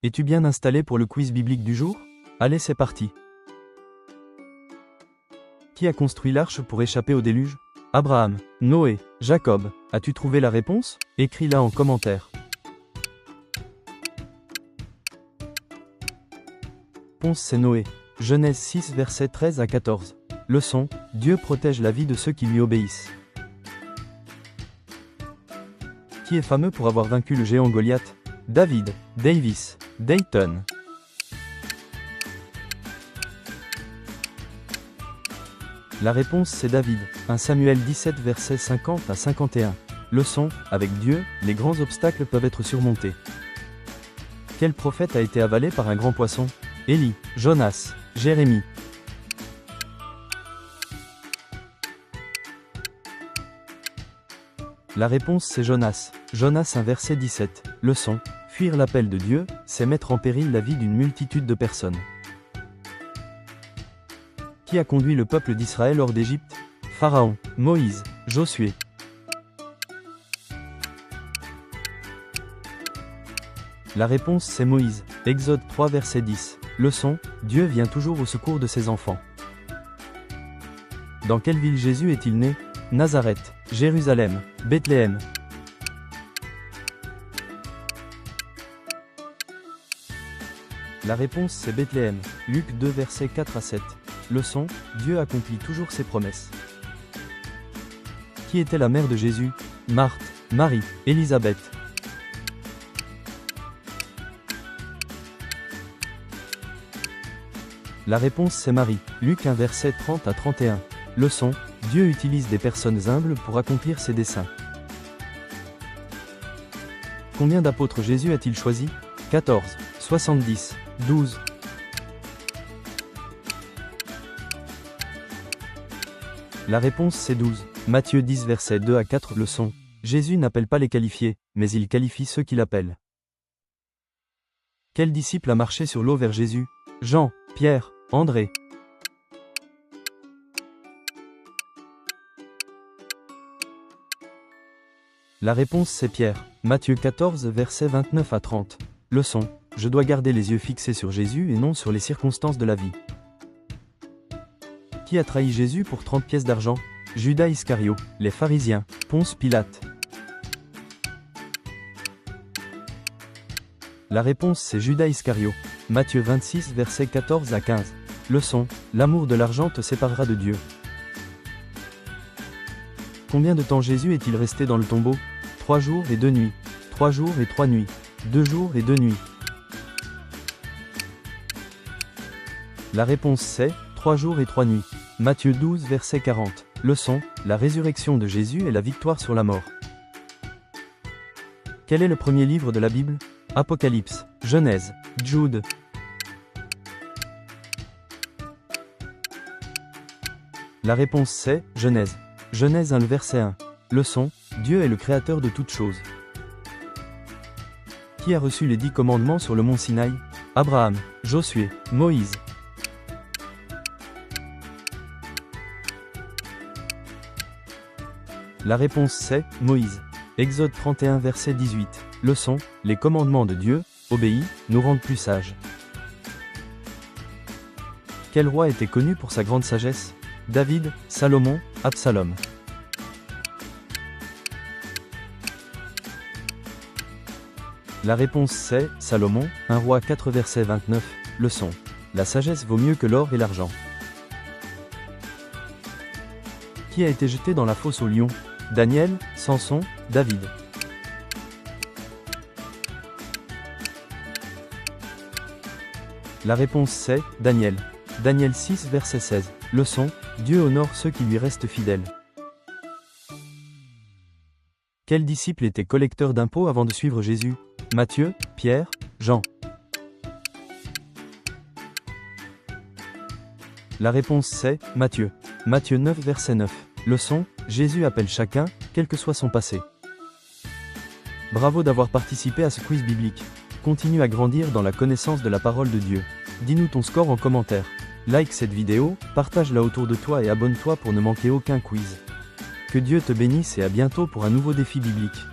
Es-tu bien installé pour le quiz biblique du jour? Allez, c'est parti. Qui a construit l'arche pour échapper au déluge? Abraham, Noé, Jacob. As-tu trouvé la réponse? Écris-la en commentaire. Réponse, c'est Noé. Genèse 6 versets 13 à 14. Leçon: Dieu protège la vie de ceux qui lui obéissent. Qui est fameux pour avoir vaincu le géant Goliath? David, Davis, Dayton. La réponse, c'est David. 1 Samuel 17 versets 50 à 51. Leçon: avec Dieu, les grands obstacles peuvent être surmontés. Quel prophète a été avalé par un grand poisson? Élie, Jonas, Jérémie. La réponse, c'est Jonas. Jonas 1 verset 17. Leçon: fuir l'appel de Dieu, c'est mettre en péril la vie d'une multitude de personnes. Qui a conduit le peuple d'Israël hors d'Égypte? Pharaon, Moïse, Josué. La réponse, c'est Moïse. Exode 3 verset 10. Leçon: Dieu vient toujours au secours de ses enfants. Dans quelle ville Jésus est-il né? Nazareth, Jérusalem, Bethléem. La réponse, c'est Bethléem. Luc 2 versets 4 à 7. Leçon: Dieu accomplit toujours ses promesses. Qui était la mère de Jésus? Marthe, Marie, Élisabeth. La réponse, c'est Marie. Luc 1 verset 30 à 31. Leçon: Dieu utilise des personnes humbles pour accomplir ses desseins. Combien d'apôtres Jésus a-t-il choisi? 14, 70, 12. La réponse, c'est 12. Matthieu 10 verset 2 à 4. Leçon: Jésus n'appelle pas les qualifiés, mais il qualifie ceux qui l'appellent. Quel disciple a marché sur l'eau vers Jésus? Jean, Pierre, André. La réponse, c'est Pierre. Matthieu 14 versets 29 à 30. Leçon: je dois garder les yeux fixés sur Jésus et non sur les circonstances de la vie. Qui a trahi Jésus pour 30 pièces d'argent? Judas Iscario, les pharisiens, Ponce Pilate. La réponse, c'est Judas Iscario. Matthieu 26 versets 14 à 15. Leçon: l'amour de l'argent te séparera de Dieu. Combien de temps Jésus est-il resté dans le tombeau? 3 jours et 2 nuits. 3 jours et 3 nuits. 2 jours et 2 nuits. La réponse, c'est 3 jours et 3 nuits. Matthieu 12 verset 40. Leçon: la résurrection de Jésus est la victoire sur la mort. Quel est le premier livre de la Bible? Apocalypse, Genèse, Jude. La réponse, c'est Genèse. Genèse 1 le verset 1. Leçon: Dieu est le créateur de toutes choses. Qui a reçu les 10 commandements sur le mont Sinaï? Abraham, Josué, Moïse. La réponse, c'est Moïse. Exode 31 verset 18. Leçon: les commandements de Dieu, obéis, nous rendent plus sages. Quel roi était connu pour sa grande sagesse? David, Salomon, Absalom. La réponse, c'est Salomon. 1 Roi 4 verset 29. Leçon: la sagesse vaut mieux que l'or et l'argent. Qui a été jeté dans la fosse au lion? Daniel, Samson, David. La réponse, c'est Daniel. Daniel 6 verset 16. Leçon: Dieu honore ceux qui lui restent fidèles. Quel disciple était collecteur d'impôts avant de suivre Jésus? Matthieu, Pierre, Jean. La réponse, c'est Matthieu. Matthieu 9 verset 9. Leçon: Jésus appelle chacun, quel que soit son passé. Bravo d'avoir participé à ce quiz biblique. Continue à grandir dans la connaissance de la parole de Dieu. Dis-nous ton score en commentaire. Like cette vidéo, partage-la autour de toi et abonne-toi pour ne manquer aucun quiz. Que Dieu te bénisse et à bientôt pour un nouveau défi biblique.